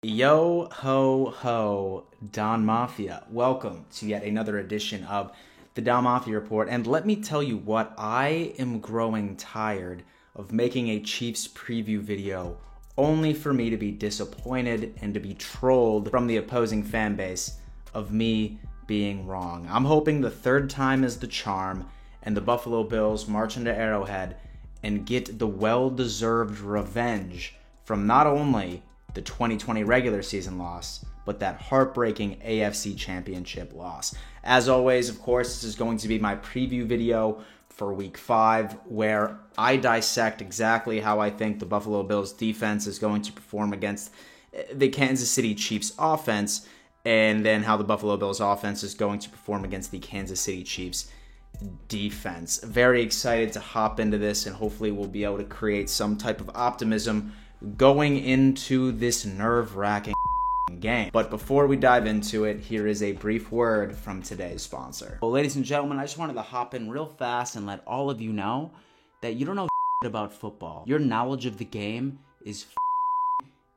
Yo ho ho, Don Mafia. Welcome to yet another edition of the Don Mafia Report. And let me tell you what, I am growing tired of making a Chiefs preview video only for me to be disappointed and to be trolled from the opposing fan base of me being wrong. I'm hoping the third time is the charm and the Buffalo Bills march into Arrowhead and get the well-deserved revenge from not only the 2020 regular season loss, but that heartbreaking AFC Championship loss. As always, of course, this is going to be my preview video for Week 5, where I dissect exactly how I think the Buffalo Bills defense is going to perform against the Kansas City Chiefs offense, and then how the Buffalo Bills offense is going to perform against the Kansas City Chiefs defense. Very excited to hop into this, and hopefully we'll be able to create some type of optimism going into this nerve-wracking game. But before we dive into it, here is a brief word from today's sponsor. Well, ladies and gentlemen, I just wanted to hop in real fast and let all of you know that you don't know about football. Your knowledge of the game is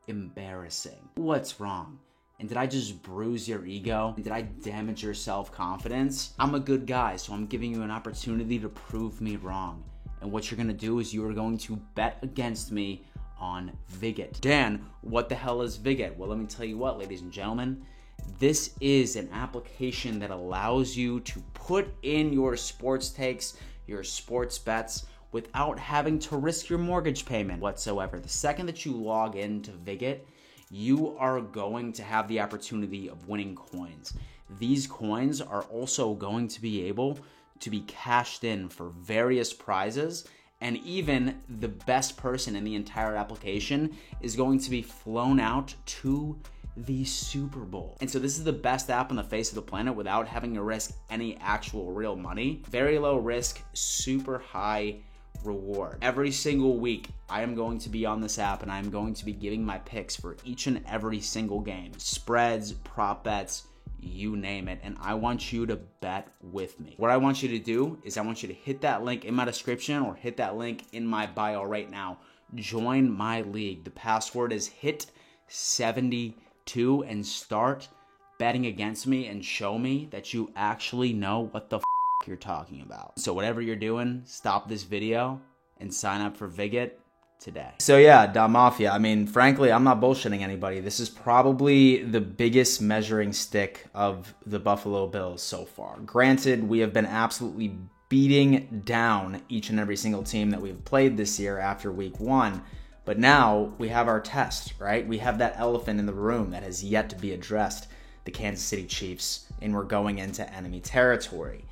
embarrassing. What's wrong? And did I just bruise your ego? Did I damage your self-confidence? I'm a good guy, so I'm giving you an opportunity to prove me wrong. And what you're gonna do is you are going to bet against me on Viget. Dan, what the hell is Viget? Well, let me tell you what, ladies and gentlemen. This is an application that allows you to put in your sports takes, your sports bets, without having to risk your mortgage payment whatsoever. The second that you log into Viget, you are going to have the opportunity of winning coins. These coins are also going to be able to be cashed in for various prizes, and even the best person in the entire application is going to be flown out to the Super Bowl. And so this is the best app on the face of the planet without having to risk any actual real money. Very low risk, super high reward. Every single week, I am going to be on this app and I am going to be giving my picks for each and every single game. Spreads, prop bets, you name it, and I want you to bet with me. What I want you to do is I want you to hit that link in my description or hit that link in my bio right now. Join my league. The password is HIT72 and start betting against me and show me that you actually know what the you're talking about. So whatever you're doing, stop this video and sign up for Viget today. So yeah, Don Mafia, I mean, frankly, I'm not bullshitting anybody. This is probably the biggest measuring stick of the Buffalo Bills so far. Granted, we have been absolutely beating down each and every single team that we've played this year after Week 1, but now we have our test, right? We have that elephant in the room that has yet to be addressed, the Kansas City Chiefs, and we're going into enemy territory.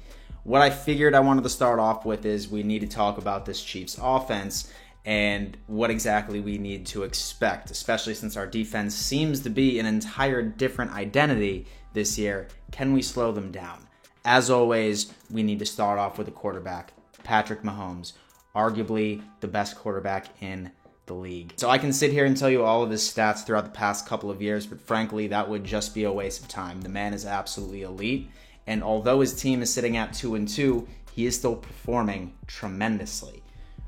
What I figured I wanted to start off with is we need to talk about this Chiefs offense and what exactly we need to expect, especially since our defense seems to be an entire different identity this year. Can we slow them down? As always, we need to start off with a quarterback, Patrick Mahomes, arguably the best quarterback in the league. So I can sit here and tell you all of his stats throughout the past couple of years, but frankly, that would just be a waste of time. The man is absolutely elite, and although his team is sitting at 2-2, he is still performing tremendously.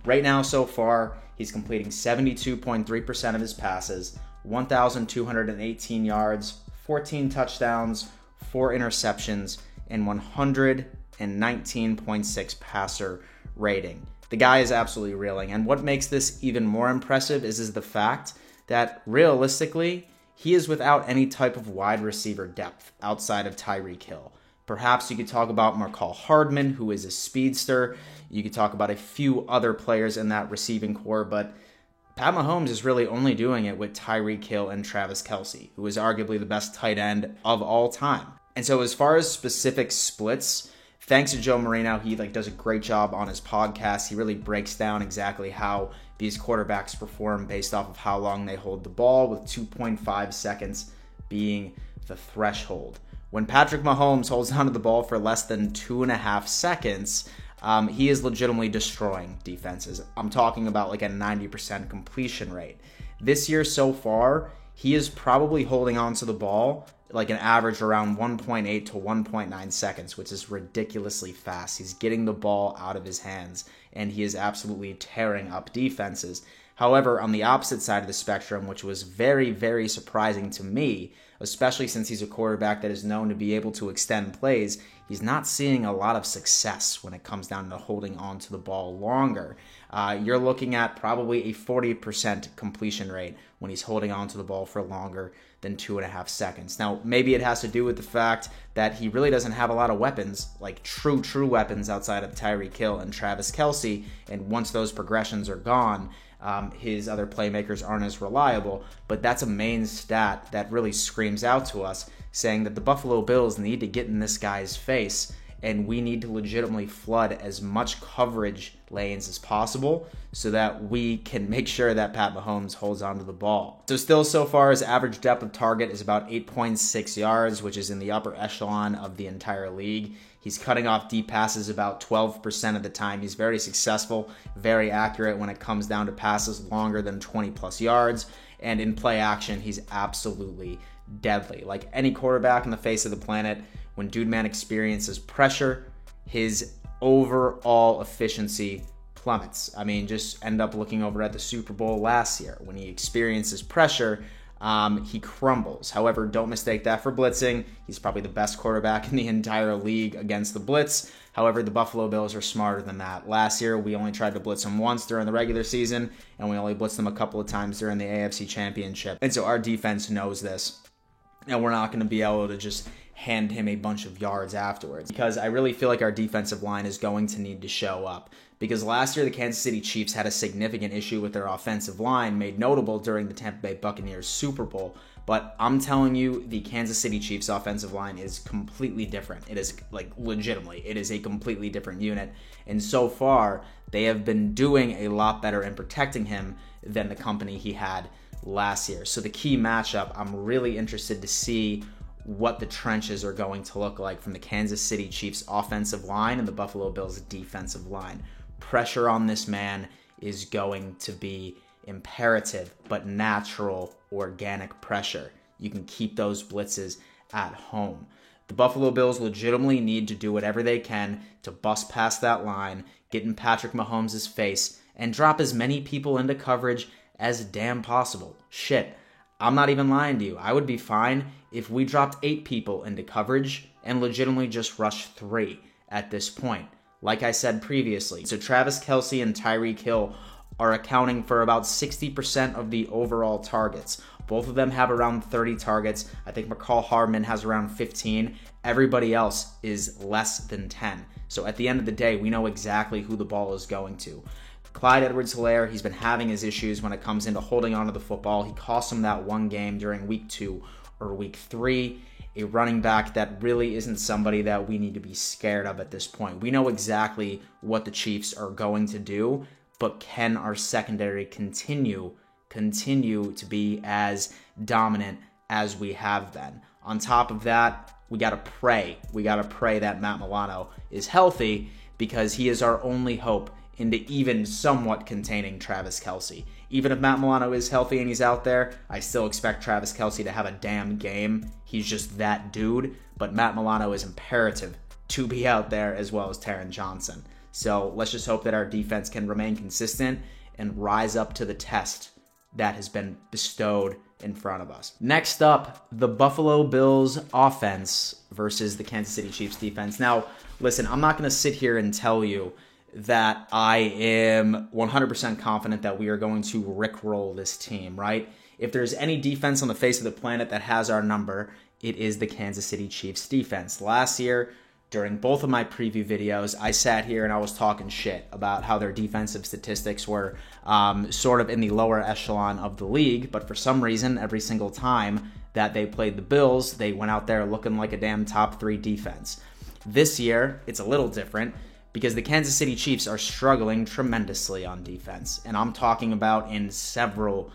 Right now, so far, he's completing 72.3% of his passes, 1,218 yards, 14 touchdowns, 4 interceptions, and 119.6 passer rating. The guy is absolutely reeling, and what makes this even more impressive is the fact that, realistically, he is without any type of wide receiver depth outside of Tyreek Hill. Perhaps you could talk about Mecole Hardman, who is a speedster. You could talk about a few other players in that receiving core, but Pat Mahomes is really only doing it with Tyreek Hill and Travis Kelce, who is arguably the best tight end of all time. And so as far as specific splits, thanks to Joe Marino, he does a great job on his podcast. He really breaks down exactly how these quarterbacks perform based off of how long they hold the ball, with 2.5 seconds being the threshold. When Patrick Mahomes holds onto the ball for less than 2.5 seconds, he is legitimately destroying defenses. I'm talking about like a 90% completion rate. This year so far, he is probably holding onto the ball like an average around 1.8 to 1.9 seconds, which is ridiculously fast. He's getting the ball out of his hands, and he is absolutely tearing up defenses. However, on the opposite side of the spectrum, which was very, very surprising to me, especially since he's a quarterback that is known to be able to extend plays, he's not seeing a lot of success when it comes down to holding on to the ball longer. You're looking at probably a 40% completion rate when he's holding on to the ball for longer than 2.5 seconds. Now, maybe it has to do with the fact that he really doesn't have a lot of weapons, like true weapons outside of Tyreek Hill and Travis Kelce, and once those progressions are gone, his other playmakers aren't as reliable. But that's a main stat that really screams out to us, saying that the Buffalo Bills need to get in this guy's face, and we need to legitimately flood as much coverage lanes as possible so that we can make sure that Pat Mahomes holds onto the ball. So still, so far, his average depth of target is about 8.6 yards, which is in the upper echelon of the entire league. He's cutting off deep passes about 12% of the time. He's very successful, very accurate when it comes down to passes longer than 20 plus yards. And in play action, he's absolutely deadly. Like any quarterback on the face of the planet, when Dude Man experiences pressure, his overall efficiency plummets. I mean, just end up looking over at the Super Bowl last year. When he experiences pressure, he crumbles. However, don't mistake that for blitzing. He's probably the best quarterback in the entire league against the blitz. However, the Buffalo Bills are smarter than that. Last year, we only tried to blitz him once during the regular season, and we only blitzed him a couple of times during the AFC Championship. And so our defense knows this. And we're not going to be able to just hand him a bunch of yards afterwards, because I really feel like our defensive line is going to need to show up. Because last year, the Kansas City Chiefs had a significant issue with their offensive line, made notable during the Tampa Bay Buccaneers Super Bowl. But I'm telling you, the Kansas City Chiefs offensive line is completely different. It is, like, legitimately, it is a completely different unit. And so far, they have been doing a lot better in protecting him than the company he had last year. So the key matchup, I'm really interested to see what the trenches are going to look like from the Kansas City Chiefs offensive line and the Buffalo Bills defensive line. Pressure on this man is going to be imperative, but natural, organic pressure. You can keep those blitzes at home. The Buffalo Bills legitimately need to do whatever they can to bust past that line, get in Patrick Mahomes' face, and drop as many people into coverage as damn possible. Shit, I'm not even lying to you. I would be fine if we dropped 8 people into coverage and legitimately just rushed 3 at this point. Like I said previously, so Travis Kelce and Tyreek Hill are accounting for about 60% of the overall targets. Both of them have around 30 targets. I think McCall Hardman has around 15. Everybody else is less than 10. So at the end of the day, we know exactly who the ball is going to. Clyde Edwards-Helaire, he's been having his issues when it comes into holding onto the football. He cost him that one game during week 2 or week 3. A running back that really isn't somebody that we need to be scared of at this point. We know exactly what the Chiefs are going to do, but can our secondary continue to be as dominant as we have been? On top of that, we got to pray. We got to pray that Matt Milano is healthy, because he is our only hope into even somewhat containing Travis Kelce. Even if Matt Milano is healthy and he's out there, I still expect Travis Kelce to have a damn game. He's just that dude. But Matt Milano is imperative to be out there, as well as Taron Johnson. So let's just hope that our defense can remain consistent and rise up to the test that has been bestowed in front of us. Next up, the Buffalo Bills offense versus the Kansas City Chiefs defense. Now, listen, I'm not going to sit here and tell you that I am 100% confident that we are going to rickroll this team, right? If there's any defense on the face of the planet that has our number, it is the Kansas City Chiefs defense. Last year, during both of my preview videos, I sat here and I was talking shit about how their defensive statistics were sort of in the lower echelon of the league, but for some reason, every single time that they played the Bills, they went out there looking like a damn top 3 defense. This year, it's a little different, because the Kansas City Chiefs are struggling tremendously on defense, and I'm talking about in several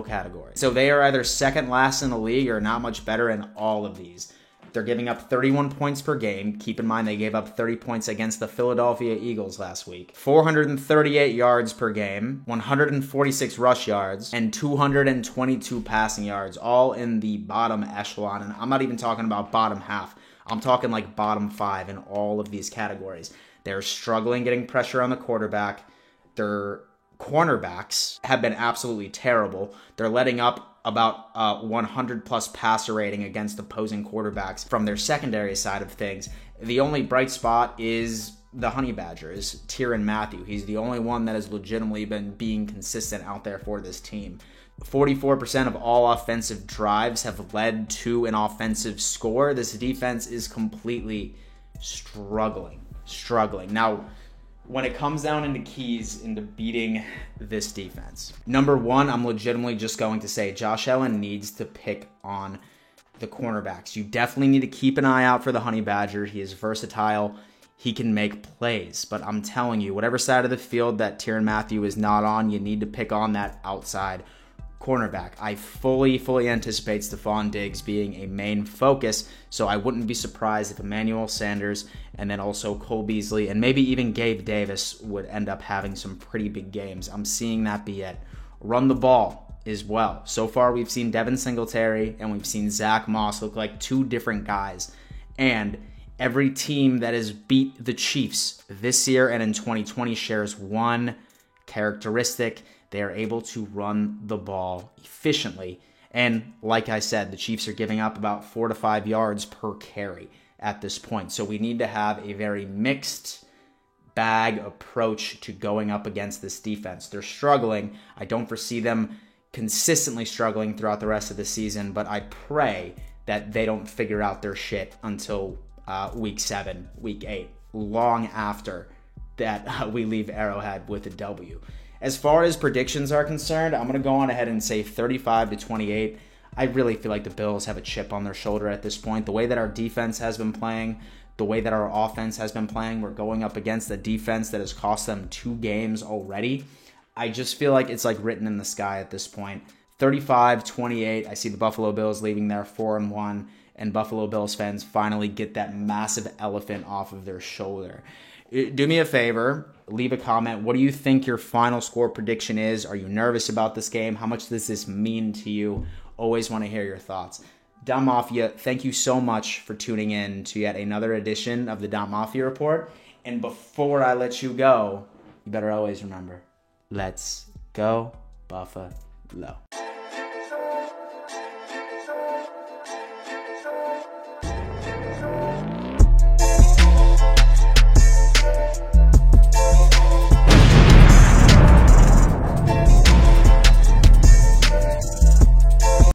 categories. So they are either second last in the league or not much better in all of these. They're giving up 31 points per game. Keep in mind they gave up 30 points against the Philadelphia Eagles last week. 438 yards per game, 146 rush yards, and 222 passing yards, all in the bottom echelon. And I'm not even talking about bottom half. I'm talking like bottom 5 in all of these categories. They're struggling getting pressure on the quarterback. They're cornerbacks have been absolutely terrible. They're letting up about 100 plus passer rating against opposing quarterbacks from their secondary side of things. The only bright spot is the Honey Badgers, Tyrann Mathieu. He's the only one that has legitimately been being consistent out there for this team. 44% of all offensive drives have led to an offensive score. This defense is completely struggling. Now, when it comes down into keys into beating this defense, number one, I'm legitimately just going to say Josh Allen needs to pick on the cornerbacks. You definitely need to keep an eye out for the Honey Badger. He is versatile. He can make plays. But I'm telling you, whatever side of the field that Tyrann Mathieu is not on, you need to pick on that outside cornerback. I fully anticipate Stephon Diggs being a main focus, so I wouldn't be surprised if Emmanuel Sanders and then also Cole Beasley and maybe even Gabe Davis would end up having some pretty big games. I'm seeing that be it. Run the ball as well. So far, we've seen Devin Singletary and we've seen Zach Moss look like two different guys. And every team that has beat the Chiefs this year and in 2020 shares one characteristic. They are able to run the ball efficiently. And like I said, the Chiefs are giving up about 4 to 5 yards per carry at this point. So we need to have a very mixed bag approach to going up against this defense. They're struggling. I don't foresee them consistently struggling throughout the rest of the season, but I pray that they don't figure out their shit until week 7, week 8, long after that we leave Arrowhead with a W. As far as predictions are concerned, I'm going to go on ahead and say 35-28. I really feel like the Bills have a chip on their shoulder at this point. The way that our defense has been playing, the way that our offense has been playing, we're going up against a defense that has cost them 2 games already. I just feel like it's like written in the sky at this point. 35-28. I see the Buffalo Bills leaving there 4-1, and Buffalo Bills fans finally get that massive elephant off of their shoulder. Do me a favor, leave a comment. What do you think your final score prediction is? Are you nervous about this game? How much does this mean to you? Always want to hear your thoughts. Dom Mafia, thank you so much for tuning in to yet another edition of the Dom Mafia Report. And before I let you go, you better always remember, let's go Buffalo.